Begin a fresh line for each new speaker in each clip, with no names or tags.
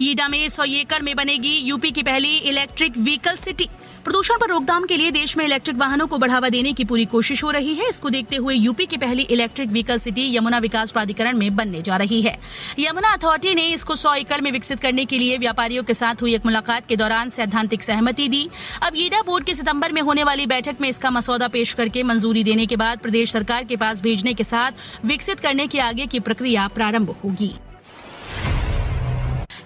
ईडा में 100 एकड़ में बनेगी यूपी की पहली इलेक्ट्रिक व्हीकल सिटी। प्रदूषण पर रोकथाम के लिए देश में इलेक्ट्रिक वाहनों को बढ़ावा देने की पूरी कोशिश हो रही है। इसको देखते हुए यूपी की पहली इलेक्ट्रिक व्हीकल सिटी यमुना विकास प्राधिकरण में बनने जा रही है। यमुना अथॉरिटी ने इसको 100 एकड़ में विकसित करने के लिए व्यापारियों के साथ हुई एक मुलाकात के दौरान सैद्धांतिक सहमति दी। अब ईडा बोर्ड की सितंबर में होने वाली बैठक में इसका मसौदा पेश करके मंजूरी देने के बाद प्रदेश सरकार के पास भेजने के साथ विकसित करने की आगे की प्रक्रिया प्रारंभ होगी।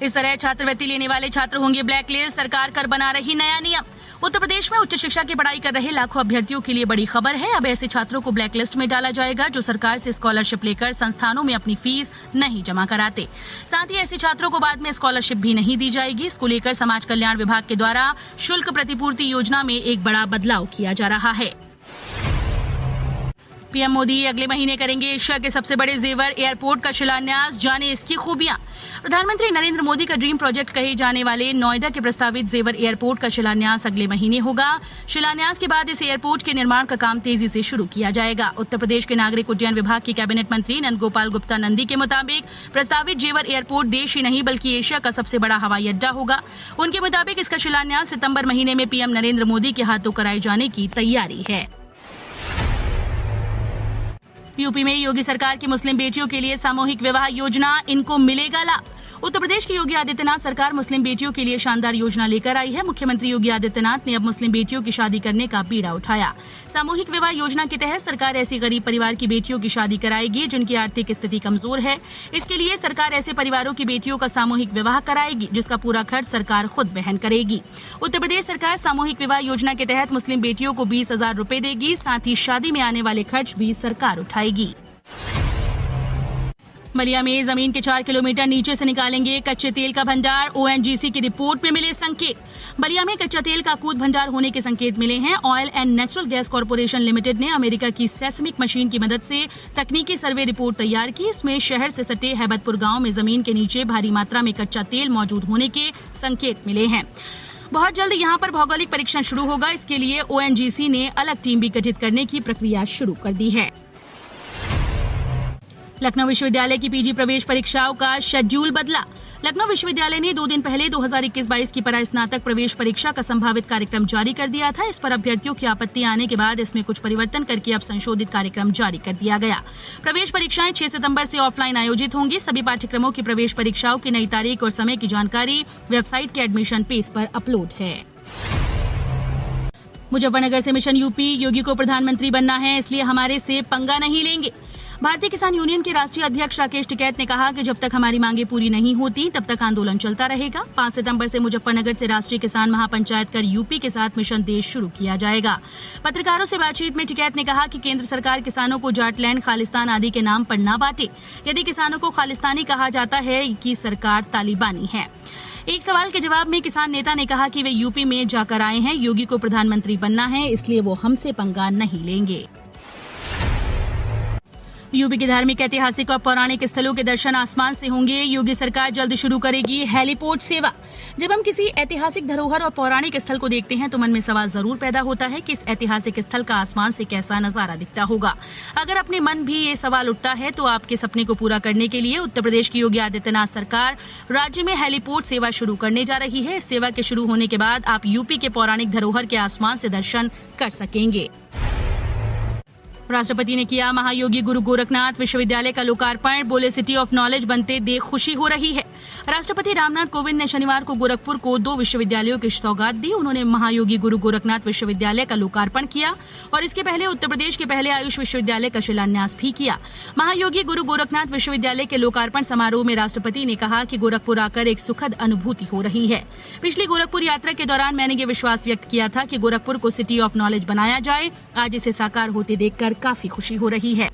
इस तरह छात्रवृत्ति लेने वाले छात्र होंगे ब्लैकलिस्ट। सरकार कर बना रही नया नियम। उत्तर प्रदेश में उच्च शिक्षा की पढ़ाई कर रहे लाखों अभ्यर्थियों के लिए बड़ी खबर है। अब ऐसे छात्रों को ब्लैकलिस्ट में डाला जाएगा जो सरकार से स्कॉलरशिप लेकर संस्थानों में अपनी फीस नहीं जमा कराते। साथ ही ऐसे छात्रों को बाद में स्कॉलरशिप भी नहीं दी जाएगी। इसको लेकर समाज कल्याण विभाग के द्वारा शुल्क प्रतिपूर्ति योजना में एक बड़ा बदलाव किया जा रहा है। पीएम मोदी अगले महीने करेंगे एशिया के सबसे बड़े जेवर एयरपोर्ट का शिलान्यास। जाने इसकी खूबियां। प्रधानमंत्री नरेंद्र मोदी का ड्रीम प्रोजेक्ट कहे जाने वाले नोएडा के प्रस्तावित जेवर एयरपोर्ट का शिलान्यास अगले महीने होगा। शिलान्यास के बाद इस एयरपोर्ट के निर्माण का काम तेजी से शुरू किया जाएगा। उत्तर प्रदेश के नागरिक उड्डयन विभाग के कैबिनेट मंत्री नंद गोपाल गुप्ता नंदी के मुताबिक प्रस्तावित जेवर एयरपोर्ट देश ही नहीं बल्कि एशिया का सबसे बड़ा हवाई अड्डा होगा। उनके मुताबिक इसका शिलान्यास सितंबर महीने में पीएम नरेंद्र मोदी के हाथों कराए जाने की तैयारी है। यूपी में योगी सरकार की मुस्लिम बेटियों के लिए सामूहिक विवाह योजना, इनको मिलेगा लाभ। उत्तर प्रदेश की योगी आदित्यनाथ सरकार मुस्लिम बेटियों के लिए शानदार योजना लेकर आई है। मुख्यमंत्री योगी आदित्यनाथ ने अब मुस्लिम बेटियों की शादी करने का बीड़ा उठाया। सामूहिक विवाह योजना के तहत सरकार ऐसी गरीब परिवार की बेटियों की शादी कराएगी जिनकी आर्थिक स्थिति कमजोर है। इसके लिए सरकार ऐसे परिवारों की बेटियों का सामूहिक विवाह कराएगी जिसका पूरा खर्च सरकार खुद वहन करेगी। उत्तर प्रदेश सरकार सामूहिक विवाह योजना के तहत मुस्लिम बेटियों को 20,000 रूपए देगी। साथ ही शादी में आने वाले खर्च भी सरकार उठाएगी। बलिया में जमीन के 4 किलोमीटर नीचे से निकालेंगे कच्चे तेल का भंडार। ओएनजीसी की रिपोर्ट में मिले संकेत। बलिया में कच्चा तेल का अकूत भंडार होने के संकेत मिले हैं। Oil and natural gas corporation limited ने अमेरिका की सेस्मिक मशीन की मदद से तकनीकी सर्वे रिपोर्ट तैयार की। इसमें शहर से सटे हैबतपुर गांव में जमीन के नीचे भारी मात्रा में कच्चा तेल मौजूद होने के संकेत मिले हैं। बहुत जल्द यहां पर भौगोलिक परीक्षण शुरू होगा। इसके लिए ओएनजीसी ने अलग टीम भी गठित करने की प्रक्रिया शुरू कर दी है। लखनऊ विश्वविद्यालय की पीजी प्रवेश परीक्षाओं का शेड्यूल बदला। लखनऊ विश्वविद्यालय ने 2 दिन पहले 2021-22 की परास्नातक प्रवेश परीक्षा का संभावित कार्यक्रम जारी कर दिया था। इस पर अभ्यर्थियों की आपत्ति आने के बाद इसमें कुछ परिवर्तन करके अब संशोधित कार्यक्रम जारी कर दिया गया। प्रवेश परीक्षाएं 6 सितंबर से ऑफलाइन आयोजित होंगी। सभी पाठ्यक्रमों की प्रवेश परीक्षाओं की नई तारीख और समय की जानकारी वेबसाइट के एडमिशन पेज पर अपलोड है। मुजफ्फरनगर से मिशन यूपी। योगी को प्रधानमंत्री बनना है इसलिए हमारे से पंगा नहीं लेंगे। भारतीय किसान यूनियन के राष्ट्रीय अध्यक्ष राकेश टिकैत ने कहा कि जब तक हमारी मांगे पूरी नहीं होती तब तक आंदोलन चलता रहेगा। 5 सितंबर से मुजफ्फरनगर से राष्ट्रीय किसान महापंचायत कर यूपी के साथ मिशन देश शुरू किया जाएगा। पत्रकारों से बातचीत में टिकैत ने कहा कि केंद्र सरकार किसानों को जाटलैंड, खालिस्तान आदि के नाम पर न बांटे। यदि किसानों को खालिस्तानी कहा जाता है कि सरकार तालिबानी है। एक सवाल के जवाब में किसान नेता ने कहा कि वे यूपी में जाकर आए हैं, योगी को प्रधानमंत्री बनना है इसलिए वो हमसे पंगा नहीं लेंगे। यूपी के धार्मिक, ऐतिहासिक और पौराणिक स्थलों के दर्शन आसमान से होंगे। योगी सरकार जल्द शुरू करेगी हेलीपोर्ट सेवा। जब हम किसी ऐतिहासिक धरोहर और पौराणिक स्थल को देखते हैं तो मन में सवाल जरूर पैदा होता है कि इस ऐतिहासिक स्थल का आसमान से कैसा नजारा दिखता होगा। अगर अपने मन भी ये सवाल उठता है तो आपके सपने को पूरा करने के लिए उत्तर प्रदेश की योगी आदित्यनाथ सरकार राज्य में हेलीपोर्ट सेवा शुरू करने जा रही है। इस सेवा के शुरू होने के बाद आप यूपी के पौराणिक धरोहर के आसमान से दर्शन कर सकेंगे। राष्ट्रपति ने किया महायोगी गुरु गोरखनाथ विश्वविद्यालय का लोकार्पण। बोले सिटी ऑफ नॉलेज बनते देख खुशी हो रही है। राष्ट्रपति रामनाथ कोविंद ने शनिवार को गोरखपुर को 2 विश्वविद्यालयों की सौगात दी। उन्होंने महायोगी गुरु गोरखनाथ विश्वविद्यालय का लोकार्पण किया और इसके पहले उत्तर प्रदेश के पहले आयुष विश्वविद्यालय का शिलान्यास भी किया। महायोगी गुरु गोरखनाथ विश्वविद्यालय के लोकार्पण समारोह में राष्ट्रपति ने कहा कि गोरखपुर आकर एक सुखद अनुभूति हो रही है। पिछली गोरखपुर यात्रा के दौरान मैंने ये विश्वास व्यक्त किया था कि गोरखपुर को सिटी ऑफ नॉलेज बनाया जाए। आज इसे साकार होते देखकर काफी खुशी हो रही है।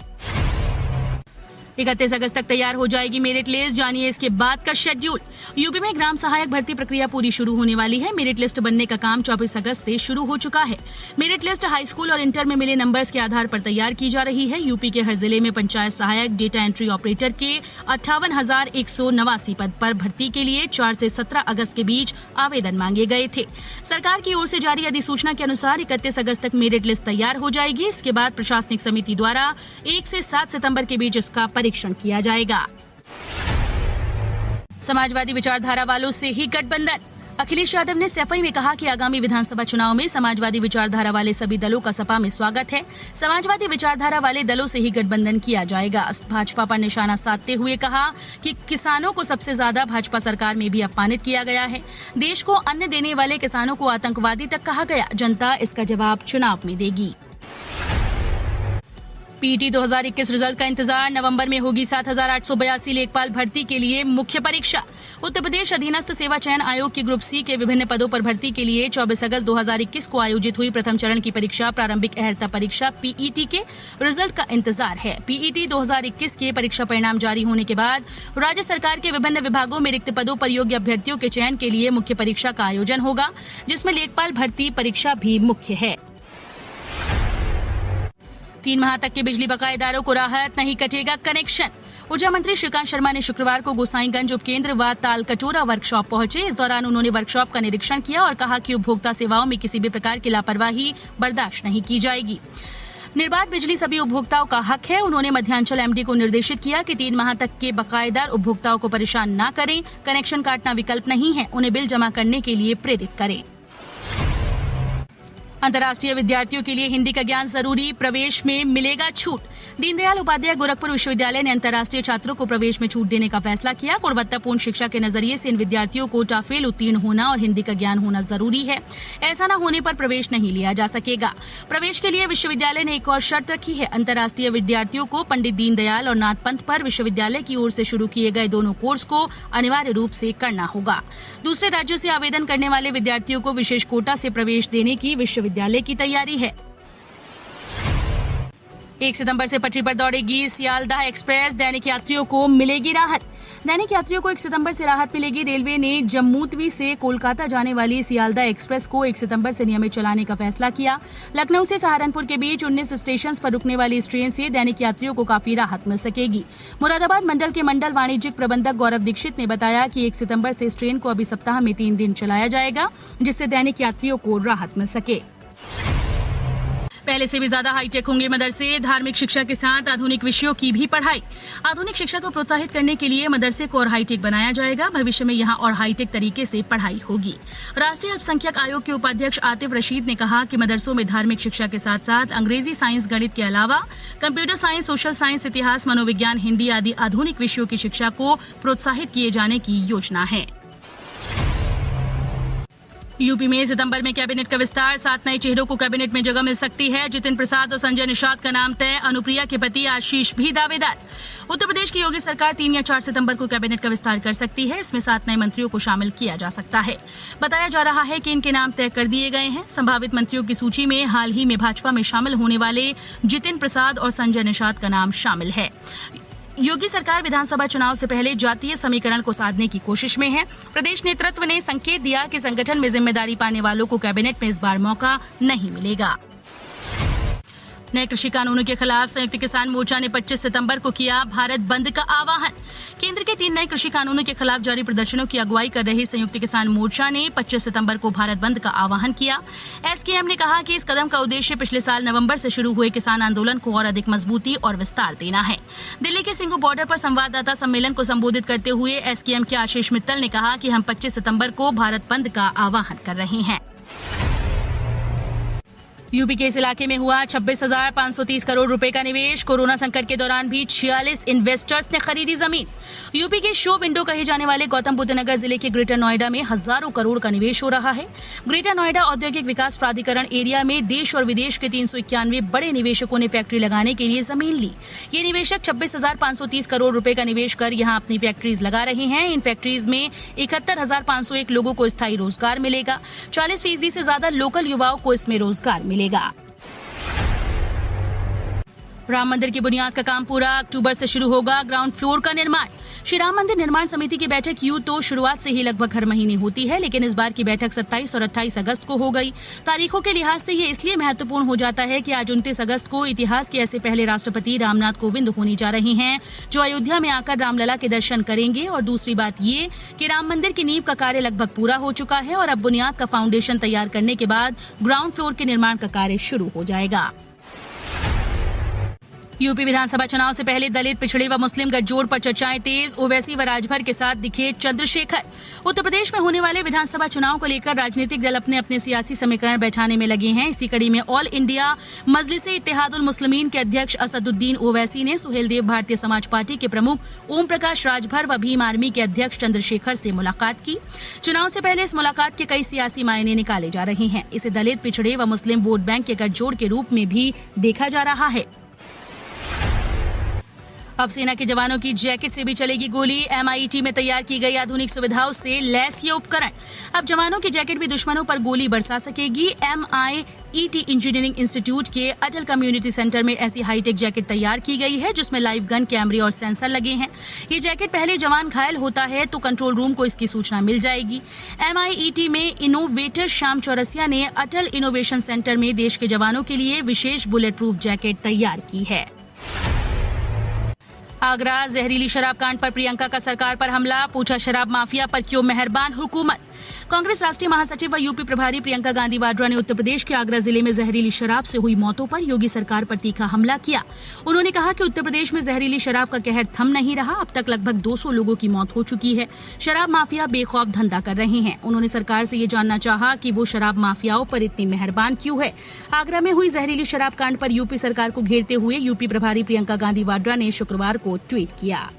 31 अगस्त तक तैयार हो जाएगी मेरिट लिस्ट। जानिए इसके बाद का शेड्यूल। यूपी में ग्राम सहायक भर्ती प्रक्रिया पूरी शुरू होने वाली है। मेरिट लिस्ट बनने का काम 24 अगस्त से शुरू हो चुका है। मेरिट लिस्ट हाई स्कूल और इंटर में मिले नंबर्स के आधार पर तैयार की जा रही है। यूपी के हर जिले में पंचायत सहायक, डेटा एंट्री ऑपरेटर के 58,189 पद पर भर्ती के लिए 4 से 17 अगस्त के बीच आवेदन मांगे गए थे। सरकार की ओर से जारी अधिसूचना के अनुसार 31 अगस्त तक मेरिट लिस्ट तैयार हो जाएगी। इसके बाद प्रशासनिक समिति द्वारा 1 से 7 सितंबर के बीच इसका परीक्षण किया जाएगा। समाजवादी विचारधारा वालों से ही गठबंधन। अखिलेश यादव ने सैफई में कहा कि आगामी विधानसभा चुनाव में समाजवादी विचारधारा वाले सभी दलों का सपा में स्वागत है। समाजवादी विचारधारा वाले दलों से ही गठबंधन किया जाएगा। भाजपा पर निशाना साधते हुए कहा कि किसानों को सबसे ज्यादा भाजपा सरकार में भी अपमानित किया गया है। देश को अन्न देने वाले किसानों को आतंकवादी तक कहा गया। जनता इसका जवाब चुनाव में देगी। पीटी 2021 रिजल्ट का इंतजार। नवंबर में होगी 7,882 लेखपाल भर्ती के लिए मुख्य परीक्षा। उत्तर प्रदेश अधीनस्थ सेवा चयन आयोग की ग्रुप सी के विभिन्न पदों पर भर्ती के लिए 24 अगस्त 2021 को आयोजित हुई प्रथम चरण की परीक्षा प्रारंभिक अहर्ता परीक्षा पीईटी के रिजल्ट का इंतजार है। पीईटी 2021 के परीक्षा परिणाम जारी होने के बाद राज्य सरकार के विभिन्न विभागों में रिक्त पदों पर योग्य अभ्यर्थियों के चयन के लिए मुख्य परीक्षा का आयोजन होगा, जिसमें लेखपाल भर्ती परीक्षा भी मुख्य है। 3 माह तक के बिजली बकायेदारों को राहत, नहीं कटेगा कनेक्शन। ऊर्जा मंत्री श्रीकांत शर्मा ने शुक्रवार को गोसाईगंज उपकेंद्र व तालकटोरा वर्कशॉप पहुंचे। इस दौरान उन्होंने वर्कशॉप का निरीक्षण किया और कहा कि उपभोक्ता सेवाओं में किसी भी प्रकार की लापरवाही बर्दाश्त नहीं की जाएगी। निर्बाध बिजली सभी उपभोक्ताओं का हक है। उन्होंने मध्यांचल एमडी को निर्देशित किया कि 3 माह तक के बकायेदार उपभोक्ताओं को परेशान न करें। कनेक्शन काटना विकल्प नहीं है, उन्हें बिल जमा करने के लिए प्रेरित करें। अंतर्राष्ट्रीय विद्यार्थियों के लिए हिंदी का ज्ञान जरूरी, प्रवेश में मिलेगा छूट। दीनदयाल उपाध्याय गोरखपुर विश्वविद्यालय ने अंतर्राष्ट्रीय छात्रों को प्रवेश में छूट देने का फैसला किया। गुणवत्तापूर्ण शिक्षा के नजरिए से इन विद्यार्थियों को टाफेल उत्तीर्ण होना और हिंदी का ज्ञान होना जरूरी है। ऐसा न होने पर प्रवेश नहीं लिया जा सकेगा। प्रवेश के लिए विश्वविद्यालय ने एक और शर्त रखी है। अंतर्राष्ट्रीय विद्यार्थियों को पंडित दीनदयाल और नाथ पंथ पर विश्वविद्यालय की ओर से शुरू किए गए दोनों कोर्स को अनिवार्य रूप से करना होगा। दूसरे राज्यों से आवेदन करने वाले विद्यार्थियों को विशेष कोटा से प्रवेश देने की विश्वविद्यालय की तैयारी है। 1 सितंबर से पटरी पर दौड़ेगी सियालदाह एक्सप्रेस, दैनिक यात्रियों को मिलेगी राहत। दैनिक यात्रियों को 1 सितंबर से राहत मिलेगी। रेलवे ने जम्मूतवी से कोलकाता जाने वाली सियालदाह एक्सप्रेस को 1 सितंबर से नियमित चलाने का फैसला किया। लखनऊ से सहारनपुर के बीच 19 स्टेशन पर रुकने वाली इस ट्रेन से दैनिक यात्रियों को काफी राहत मिल सकेगी। मुरादाबाद मंडल के मंडल वाणिज्यिक प्रबंधक गौरव दीक्षित ने बताया कि 1 सितंबर से इस ट्रेन को अभी सप्ताह में 3 दिन चलाया जाएगा, जिससे दैनिक यात्रियों को राहत मिल सके। पहले से भी ज्यादा हाईटेक होंगे मदरसे। धार्मिक शिक्षा के साथ आधुनिक विषयों की भी पढ़ाई। आधुनिक शिक्षा को प्रोत्साहित करने के लिए मदरसे को और हाईटेक बनाया जाएगा। भविष्य में यहाँ और हाईटेक तरीके से पढ़ाई होगी। राष्ट्रीय अल्पसंख्यक आयोग के उपाध्यक्ष आतिफ रशीद ने कहा कि मदरसों में धार्मिक शिक्षा के साथ साथ अंग्रेजी, साइंस, गणित के अलावा कंप्यूटर साइंस, सोशल साइंस, इतिहास, मनोविज्ञान, हिंदी आदि आधुनिक विषयों की शिक्षा को प्रोत्साहित किए जाने की योजना है। यूपी में सितंबर में कैबिनेट का विस्तार। 7 नए चेहरों को कैबिनेट में जगह मिल सकती है। जितिन प्रसाद और संजय निषाद का नाम तय। अनुप्रिया के पति आशीष भी दावेदार। उत्तर प्रदेश की योगी सरकार 3 या 4 सितंबर को कैबिनेट का विस्तार कर सकती है। इसमें 7 नए मंत्रियों को शामिल किया जा सकता है। बताया जा रहा है कि इनके नाम तय कर दिए गए हैं। संभावित मंत्रियों की सूची में हाल ही में भाजपा में शामिल होने वाले जितिन प्रसाद और संजय निषाद का नाम शामिल है। योगी सरकार विधानसभा चुनाव से पहले जातीय समीकरण को साधने की कोशिश में है। प्रदेश नेतृत्व ने संकेत दिया कि संगठन में जिम्मेदारी पाने वालों को कैबिनेट में इस बार मौका नहीं मिलेगा। नए कृषि कानूनों के खिलाफ संयुक्त किसान मोर्चा ने 25 सितंबर को किया भारत बंद का आह्वान। केंद्र के 3 नए कृषि कानूनों के खिलाफ जारी प्रदर्शनों की अगुवाई कर रही संयुक्त किसान मोर्चा ने 25 सितंबर को भारत बंद का आह्वान किया। एसकेएम ने कहा कि इस कदम का उद्देश्य पिछले साल नवंबर से शुरू हुए किसान आंदोलन को और अधिक मजबूती और विस्तार देना है। दिल्ली के सिंघू बॉर्डर पर संवाददाता सम्मेलन को संबोधित करते हुए एसकेएम के आशीष मित्तल ने कहा कि हम 25 सितंबर को भारत बंद का आह्वान कर रहे हैं। यूपी के इस इलाके में हुआ 26,530 करोड़ रुपए का निवेश। कोरोना संकट के दौरान भी 46 इन्वेस्टर्स ने खरीदी जमीन। यूपी के शो विंडो कहे जाने वाले गौतम बुद्ध नगर जिले के ग्रेटर नोएडा में हजारों करोड़ का निवेश हो रहा है। ग्रेटर नोएडा औद्योगिक विकास प्राधिकरण एरिया में देश और विदेश के 391 बड़े निवेशकों ने फैक्ट्री लगाने के लिए जमीन ली। ये निवेशक 26,530 करोड़ रुपए का निवेश कर यहाँ अपनी फैक्ट्रीज लगा रहे हैं। इन फैक्ट्रीज में 71,501 लोगों को स्थायी रोजगार मिलेगा। 40% से ज्यादा लोकल युवाओं को इसमें रोजगार मिलेगा। राम मंदिर की बुनियाद का काम पूरा। अक्टूबर से शुरू होगा ग्राउंड फ्लोर का निर्माण। श्री राम मंदिर निर्माण समिति की बैठक यूं तो शुरुआत से ही लगभग हर महीने होती है, लेकिन इस बार की बैठक 27 और 28 अगस्त को हो गई। तारीखों के लिहाज से ये इसलिए महत्वपूर्ण हो जाता है कि आज 29 अगस्त को इतिहास के ऐसे पहले राष्ट्रपति रामनाथ कोविंद होने जा रहे हैं जो अयोध्या में आकर रामलला के दर्शन करेंगे। और दूसरी बात ये कि राम मंदिर की नींव का कार्य लगभग पूरा हो चुका है और अब बुनियाद का फाउंडेशन तैयार करने के बाद ग्राउंड फ्लोर के निर्माण का कार्य शुरू हो जाएगा। यूपी विधानसभा चुनाव से पहले दलित, पिछड़े व मुस्लिम गठजोड़ पर चर्चाएं तेज। ओवैसी व राजभर के साथ दिखे चंद्रशेखर। उत्तर प्रदेश में होने वाले विधानसभा चुनाव को लेकर राजनीतिक दल अपने अपने सियासी समीकरण बैठाने में लगे हैं। इसी कड़ी में ऑल इंडिया मजलिसे इत्तेहादुल मुस्लिमीन के अध्यक्ष असदुद्दीन ओवैसी ने सुहेलदेव भारतीय समाज पार्टी के प्रमुख ओम प्रकाश राजभर व भीम आर्मी के अध्यक्ष चंद्रशेखर से मुलाकात की। चुनाव से पहले इस मुलाकात के कई सियासी मायने निकाले जा रहे हैं। इसे दलित, पिछड़े व मुस्लिम वोट बैंक के गठजोड़ के रूप में भी देखा जा रहा है। अब सेना के जवानों की जैकेट से भी चलेगी गोली। MIT में तैयार की गई आधुनिक सुविधाओं से लैस ये उपकरण अब जवानों की जैकेट भी दुश्मनों पर गोली बरसा सकेगी। MIT इंजीनियरिंग इंस्टीट्यूट के अटल कम्युनिटी सेंटर में ऐसी हाईटेक जैकेट तैयार की गई है जिसमें लाइव गन, कैमरे और सेंसर लगे हैं। ये जैकेट पहले जवान घायल होता है तो कंट्रोल रूम को इसकी सूचना मिल जाएगी। MIT में इनोवेटर श्याम चौरसिया ने अटल इनोवेशन सेंटर में देश के जवानों के लिए विशेष बुलेट प्रूफ जैकेट तैयार की है। आगरा जहरीली शराब कांड पर प्रियंका का सरकार पर हमला। पूछा, शराब माफिया पर क्यों मेहरबान हुकूमत। कांग्रेस राष्ट्रीय महासचिव व यूपी प्रभारी प्रियंका गांधी वाड्रा ने उत्तर प्रदेश के आगरा जिले में जहरीली शराब से हुई मौतों पर योगी सरकार पर तीखा हमला किया। उन्होंने कहा कि उत्तर प्रदेश में जहरीली शराब का कहर थम नहीं रहा। अब तक लगभग 200 लोगों की मौत हो चुकी है। शराब माफिया बेखौफ धंधा कर रहे हैं। उन्होंने सरकार से ये जानना चाहा कि वो शराब माफियाओं पर इतनी मेहरबान क्यों है। आगरा में हुई जहरीली शराब कांड पर यूपी सरकार को घेरते हुए यूपी प्रभारी प्रियंका गांधी वाड्रा ने शुक्रवार को ट्वीट किया।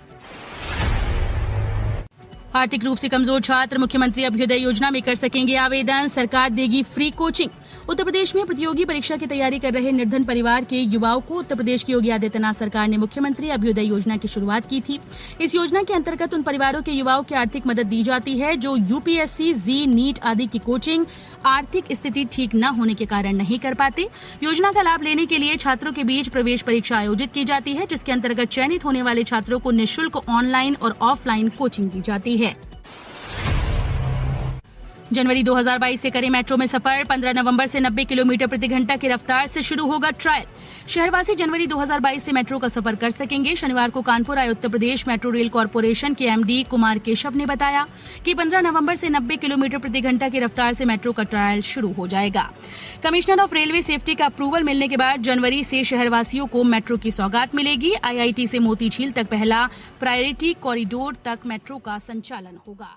आर्थिक रूप से कमजोर छात्र मुख्यमंत्री अभ्युदय योजना में कर सकेंगे आवेदन। सरकार देगी फ्री कोचिंग। उत्तर प्रदेश में प्रतियोगी परीक्षा की तैयारी कर रहे निर्धन परिवार के युवाओं को उत्तर प्रदेश की योगी आदित्यनाथ सरकार ने मुख्यमंत्री अभ्युदय योजना की शुरुआत की थी। इस योजना के अंतर्गत उन परिवारों के युवाओं की आर्थिक मदद दी जाती है जो UPSC, जी, नीट आदि की कोचिंग आर्थिक स्थिति ठीक न होने के कारण नहीं कर पाते। योजना का लाभ लेने के लिए छात्रों के बीच प्रवेश परीक्षा आयोजित की जाती है जिसके अंतर्गत चयनित होने वाले छात्रों को निःशुल्क ऑनलाइन और ऑफलाइन कोचिंग दी जाती है। जनवरी 2022 से करें मेट्रो में सफर। 15 नवंबर से 90 किलोमीटर प्रति घंटा की रफ्तार से शुरू होगा ट्रायल। शहरवासी जनवरी 2022 से मेट्रो का सफर कर सकेंगे। शनिवार को कानपुर आए Uttar Pradesh metro rail corporation के MD कुमार केशव ने बताया कि 15 नवंबर से 90 किलोमीटर प्रति घंटा की रफ्तार से मेट्रो का ट्रायल शुरू हो जाएगा। कमिश्नर ऑफ रेलवे सेफ्टी का अप्रूवल मिलने के बाद जनवरी से शहरवासियों को मेट्रो की सौगात मिलेगी। IIT से मोती झील तक पहला प्रायोरिटी कॉरिडोर तक मेट्रो का संचालन होगा।